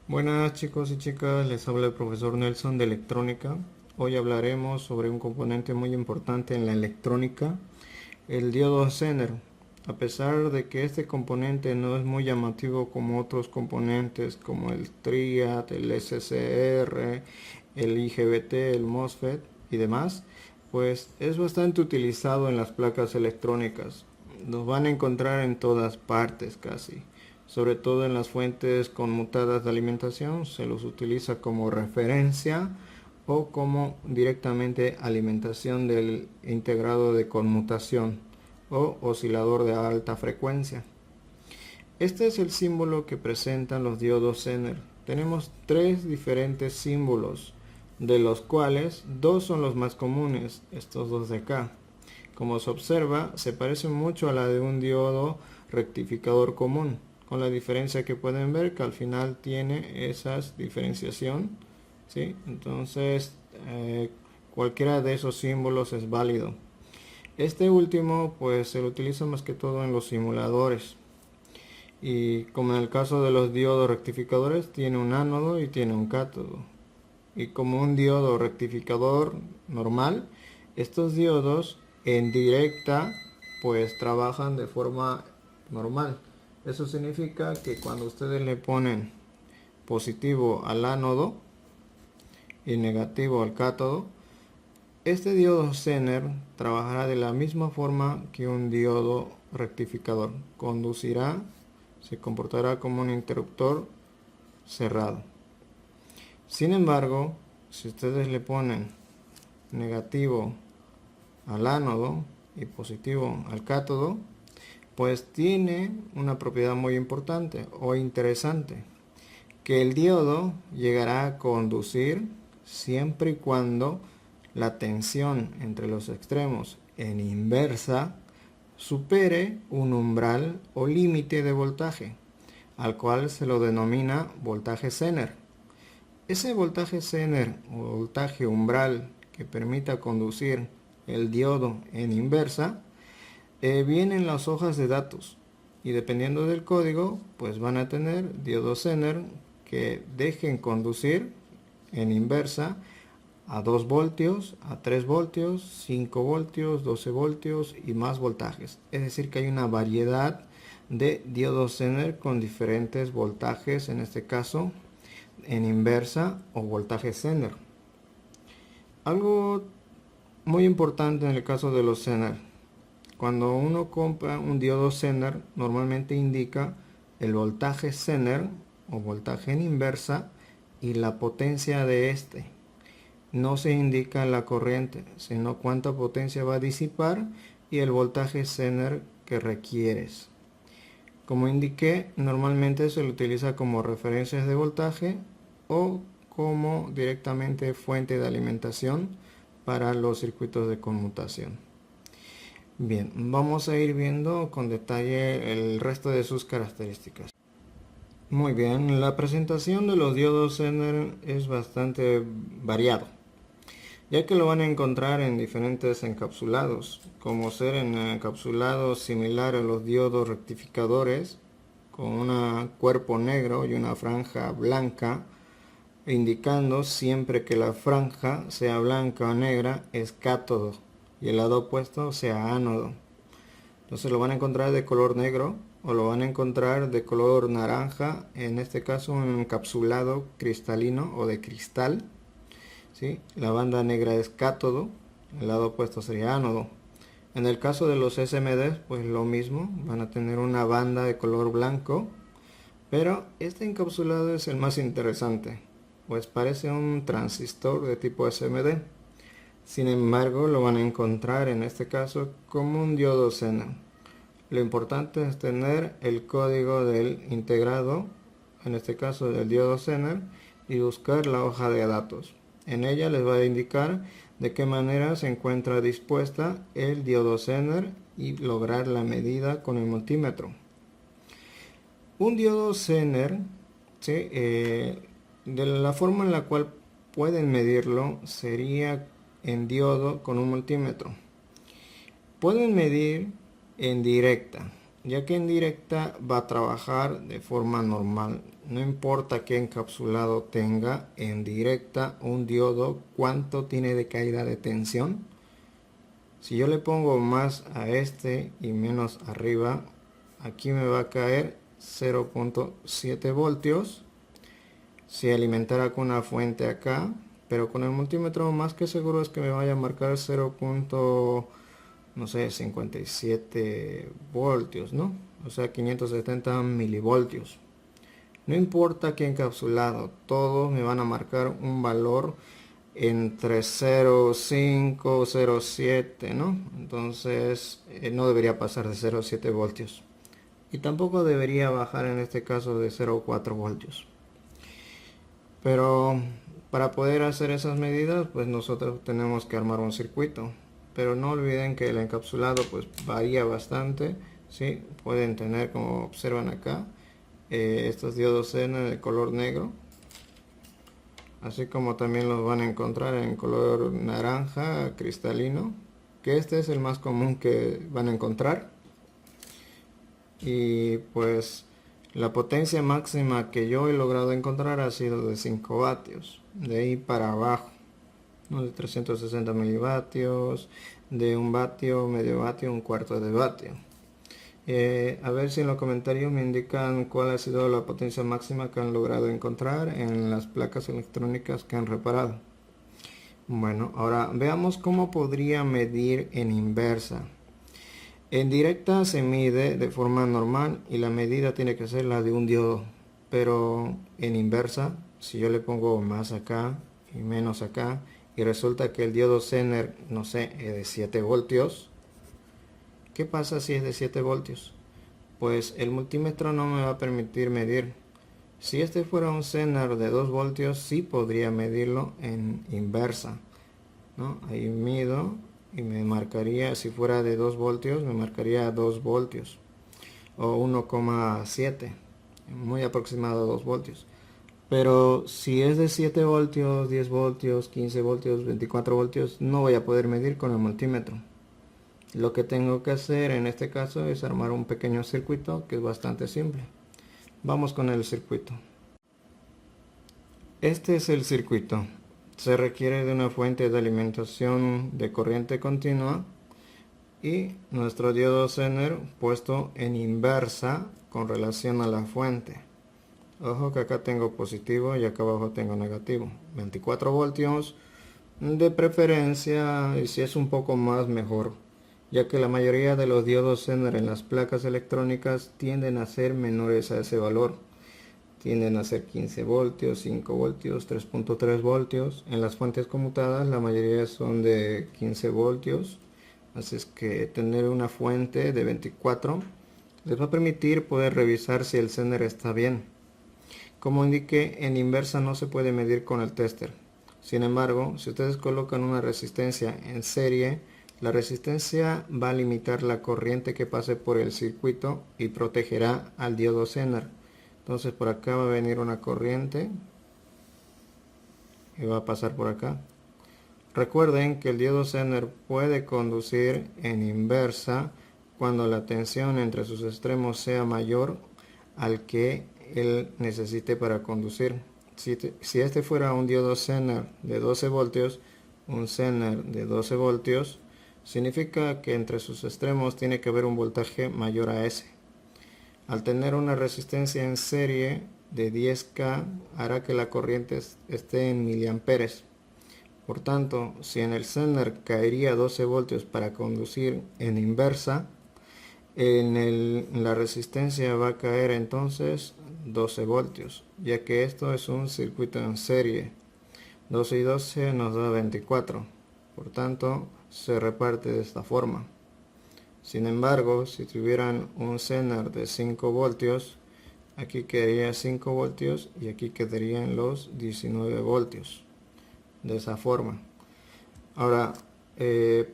Buenas chicos y chicas, les habla el profesor Nelson de electrónica. Hoy hablaremos sobre un componente muy importante en la electrónica, el diodo Zener. A pesar de que este componente no es muy llamativo como otros componentes como el Triad, el SCR, el IGBT, el MOSFET y demás, pues es bastante utilizado en las placas electrónicas. Los van a encontrar en todas partes casi. Sobre todo en las fuentes conmutadas de alimentación se los utiliza como referencia o como directamente alimentación del integrado de conmutación o oscilador de alta frecuencia. Este es el símbolo que presentan los diodos Zener. Tenemos tres diferentes símbolos, de los cuales dos son los más comunes, estos dos de acá. Como se observa, se parece mucho a la de un diodo rectificador común, con la diferencia que pueden ver que al final tiene esa diferenciación, ¿sí? Entonces, cualquiera de esos símbolos es válido. Este último, pues se lo utiliza más que todo en los simuladores. Y como en el caso de los diodos rectificadores, tiene un ánodo y tiene un cátodo. Y como un diodo rectificador normal, estos diodos en directa pues trabajan de forma normal. Eso significa que cuando ustedes le ponen positivo al ánodo y negativo al cátodo, este diodo Zener trabajará de la misma forma que un diodo rectificador. Conducirá, se comportará como un interruptor cerrado. Sin embargo, si ustedes le ponen negativo al ánodo y positivo al cátodo, pues tiene una propiedad muy importante o interesante, que el diodo llegará a conducir siempre y cuando la tensión entre los extremos en inversa supere un umbral o límite de voltaje, al cual se lo denomina voltaje Zener. Ese voltaje Zener o voltaje umbral que permita conducir el diodo en inversa viene en las hojas de datos, y dependiendo del código pues van a tener diodos Zener que dejen conducir en inversa a 2 voltios, a 3 voltios, 5 voltios, 12 voltios y más voltajes. Es decir que hay una variedad de diodos Zener con diferentes voltajes, en este caso en inversa o voltaje Zener. Algo muy importante en el caso de los Zener: cuando uno compra un diodo Zener, normalmente indica el voltaje Zener o voltaje en inversa y la potencia de este. No se indica la corriente, sino cuánta potencia va a disipar y el voltaje Zener que requieres. Como indiqué, normalmente se lo utiliza como referencias de voltaje o como directamente fuente de alimentación para los circuitos de conmutación. Bien, vamos a ir viendo con detalle el resto de sus características. Muy bien, la presentación de los diodos Zener es bastante variado, ya que lo van a encontrar en diferentes encapsulados, como ser en encapsulados similares a los diodos rectificadores, con un cuerpo negro y una franja blanca, indicando siempre que la franja, sea blanca o negra, es cátodo y el lado opuesto sea ánodo. Entonces lo van a encontrar de color negro o lo van a encontrar de color naranja, en este caso un encapsulado cristalino o de cristal. ¿Sí? La banda negra es cátodo, el lado opuesto sería ánodo. En el caso de los SMD, pues lo mismo, van a tener una banda de color blanco, pero este encapsulado es el más interesante, pues parece un transistor de tipo SMD. Sin embargo, lo van a encontrar en este caso como un diodo Zener. Lo importante es tener el código del integrado, en este caso del diodo Zener, y buscar la hoja de datos. En ella les va a indicar de qué manera se encuentra dispuesta el diodo Zener y lograr la medida con el multímetro. Un diodo Zener, ¿sí? De la forma en la cual pueden medirlo sería en diodo con un multímetro. Pueden medir en directa, ya que en directa va a trabajar de forma normal. No importa qué encapsulado tenga en directa un diodo, cuánto tiene de caída de tensión. Si yo le pongo más a este y menos arriba, aquí me va a caer 0.7 voltios. Si alimentara con una fuente acá, pero con el multímetro más que seguro es que me vaya a marcar 0. No sé, 57 voltios, ¿no? O sea, 570 milivoltios. No importa qué encapsulado, todos me van a marcar un valor entre 0,5 0,7, ¿no? Entonces no debería pasar de 0,7 voltios. Y tampoco debería bajar en este caso de 0,4 voltios. Pero para poder hacer esas medidas, pues nosotros tenemos que armar un circuito. Pero no olviden que el encapsulado pues varía bastante, ¿sí? Pueden tener, como observan acá, estos diodos en el color negro, así como también los van a encontrar en color naranja cristalino, que este es el más común que van a encontrar. Y pues la potencia máxima que yo he logrado encontrar ha sido de 5 vatios, de ahí para abajo, ¿no? De 360 milivatios, de 1 vatio, medio vatio, 1/4 de vatio. A ver si en los comentarios me indican cuál ha sido la potencia máxima que han logrado encontrar en las placas electrónicas que han reparado. Bueno, ahora veamos cómo podría medir en inversa. En directa se mide de forma normal y la medida tiene que ser la de un diodo. Pero en inversa, si yo le pongo más acá y menos acá, y resulta que el diodo Zener, no sé, es de 7 voltios, ¿qué pasa si es de 7 voltios? Pues el multímetro no me va a permitir medir. Si este fuera un Zener de 2 voltios, sí podría medirlo en inversa, ¿no? Ahí mido y me marcaría, si fuera de 2 voltios, me marcaría 2 voltios o 1,7, muy aproximado a 2 voltios. Pero si es de 7 voltios, 10 voltios, 15 voltios, 24 voltios, no voy a poder medir con el multímetro. Lo que tengo que hacer en este caso es armar un pequeño circuito que es bastante simple. Vamos con el circuito. Este es el circuito. Se requiere de una fuente de alimentación de corriente continua y nuestro diodo Zener puesto en inversa con relación a la fuente. Ojo que acá tengo positivo y acá abajo tengo negativo. 24 voltios de preferencia, y si es un poco más mejor, ya que la mayoría de los diodos Zener en las placas electrónicas tienden a ser menores a ese valor. Tienden a ser 15 voltios, 5 voltios, 3.3 voltios. En las fuentes conmutadas la mayoría son de 15 voltios. Así es que tener una fuente de 24 les va a permitir poder revisar si el Zener está bien. Como indiqué, en inversa no se puede medir con el tester. Sin embargo, si ustedes colocan una resistencia en serie, la resistencia va a limitar la corriente que pase por el circuito y protegerá al diodo Zener. Entonces por acá va a venir una corriente y va a pasar por acá. Recuerden que el diodo Zener puede conducir en inversa cuando la tensión entre sus extremos sea mayor al que él necesite para conducir. Si este fuera un diodo Zener de 12 voltios, un Zener de 12 voltios, significa que entre sus extremos tiene que haber un voltaje mayor a ese. Al tener una resistencia en serie de 10K, hará que la corriente esté en miliamperes. Por tanto, si en el Zener caería 12 voltios para conducir en inversa, en la resistencia va a caer entonces 12 voltios, ya que esto es un circuito en serie. 12 y 12 nos da 24, por tanto se reparte de esta forma. Sin embargo, si tuvieran un Zener de 5 voltios, aquí quedaría 5 voltios y aquí quedarían los 19 voltios. De esa forma. Ahora,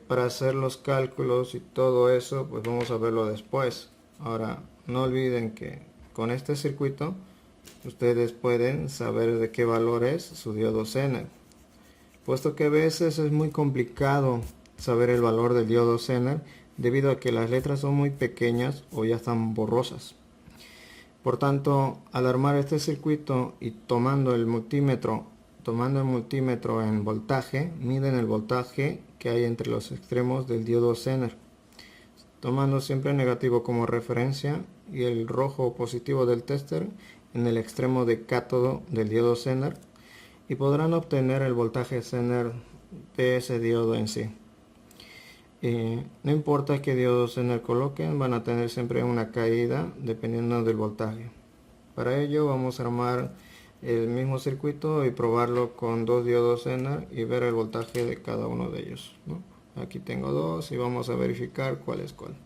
para hacer los cálculos y todo eso, pues vamos a verlo después. Ahora, no olviden que con este circuito, ustedes pueden saber de qué valor es su diodo Zener. Puesto que a veces es muy complicado saber el valor del diodo Zener, debido a que las letras son muy pequeñas o ya están borrosas. Por tanto, al armar este circuito y tomando el multímetro en voltaje, miden el voltaje que hay entre los extremos del diodo Zener, tomando siempre el negativo como referencia y el rojo o positivo del tester en el extremo de cátodo del diodo Zener, y podrán obtener el voltaje Zener de ese diodo en sí. No importa qué diodo Zener coloquen, van a tener siempre una caída dependiendo del voltaje. Para ello vamos a armar el mismo circuito y probarlo con dos diodos Zener y ver el voltaje de cada uno de ellos, ¿no? Aquí tengo dos y vamos a verificar cuál es cuál.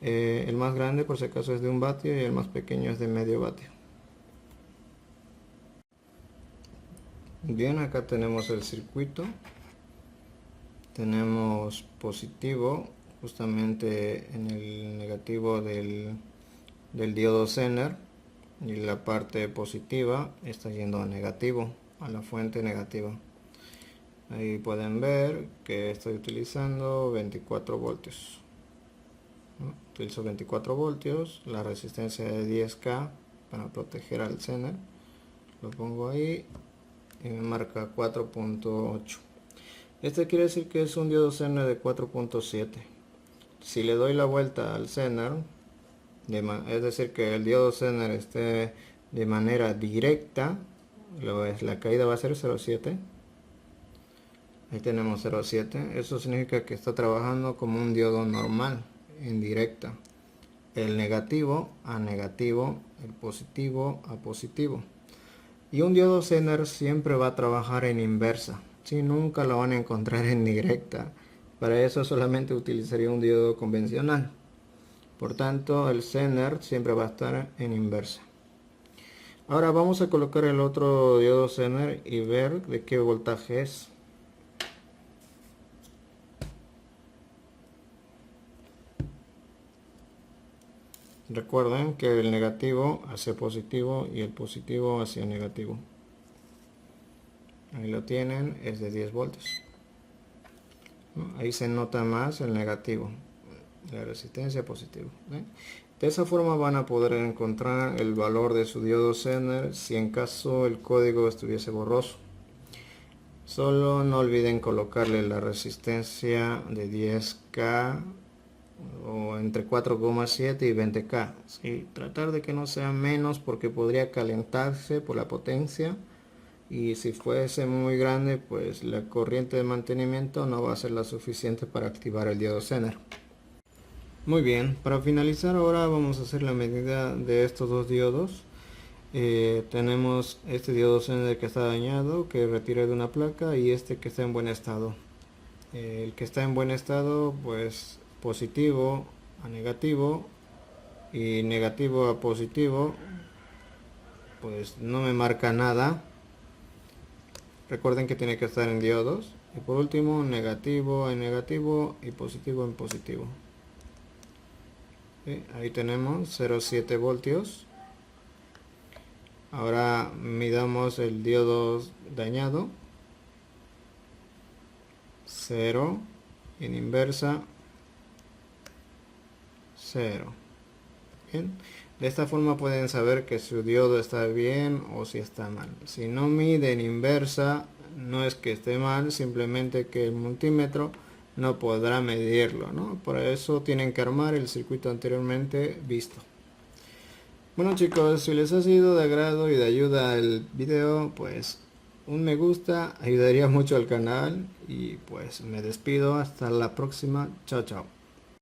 El más grande por si acaso es de 1 vatio y el más pequeño es de medio vatio. Bien, acá tenemos el circuito. Tenemos positivo justamente en el negativo del diodo Zener, y la parte positiva está yendo a negativo, a la fuente negativa. Ahí pueden ver que estoy utilizando 24 voltios, ¿no? Utilizo 24 voltios, la resistencia de 10K para proteger al Zener. Lo pongo ahí y me marca 4.8. Este quiere decir que es un diodo Zener de 4.7. Si le doy la vuelta al Zener, es decir, que el diodo Zener esté de manera directa, la caída va a ser 0.7. Ahí tenemos 0.7. Eso significa que está trabajando como un diodo normal, en directa. El negativo a negativo, el positivo a positivo. Y un diodo Zener siempre va a trabajar en inversa. Si nunca lo van a encontrar en directa. Para eso solamente utilizaría un diodo convencional. Por tanto, el Zener siempre va a estar en inversa. Ahora vamos a colocar el otro diodo Zener y ver de qué voltaje es. Recuerden que el negativo hacia positivo y el positivo hacia negativo. Ahí lo tienen, es de 10 voltios. Ahí se nota más el negativo, la resistencia positiva. De esa forma van a poder encontrar el valor de su diodo Zener si en caso el código estuviese borroso. Solo no olviden colocarle la resistencia de 10K o entre 4,7 y 20K. ¿Sí? Tratar de que no sea menos porque podría calentarse por la potencia, y si fuese muy grande pues la corriente de mantenimiento no va a ser la suficiente para activar el diodo Zener. Muy bien, para finalizar ahora vamos a hacer la medida de estos dos diodos. Tenemos este diodo Zener que está dañado, que retiré de una placa, y este que está en buen estado. El que está en buen estado pues positivo a negativo y negativo a positivo pues no me marca nada. Recuerden que tiene que estar en diodos. Y por último, negativo en negativo y positivo en positivo. ¿Sí? Ahí tenemos 0.7 voltios. Ahora midamos el diodo dañado. 0 en inversa, 0. Bien. De esta forma pueden saber que su diodo está bien o si está mal. Si no mide en inversa, no es que esté mal, simplemente que el multímetro no podrá medirlo, ¿no? Por eso tienen que armar el circuito anteriormente visto. Bueno chicos, si les ha sido de agrado y de ayuda el video, pues un me gusta ayudaría mucho al canal, y pues me despido hasta la próxima. Chao, chao.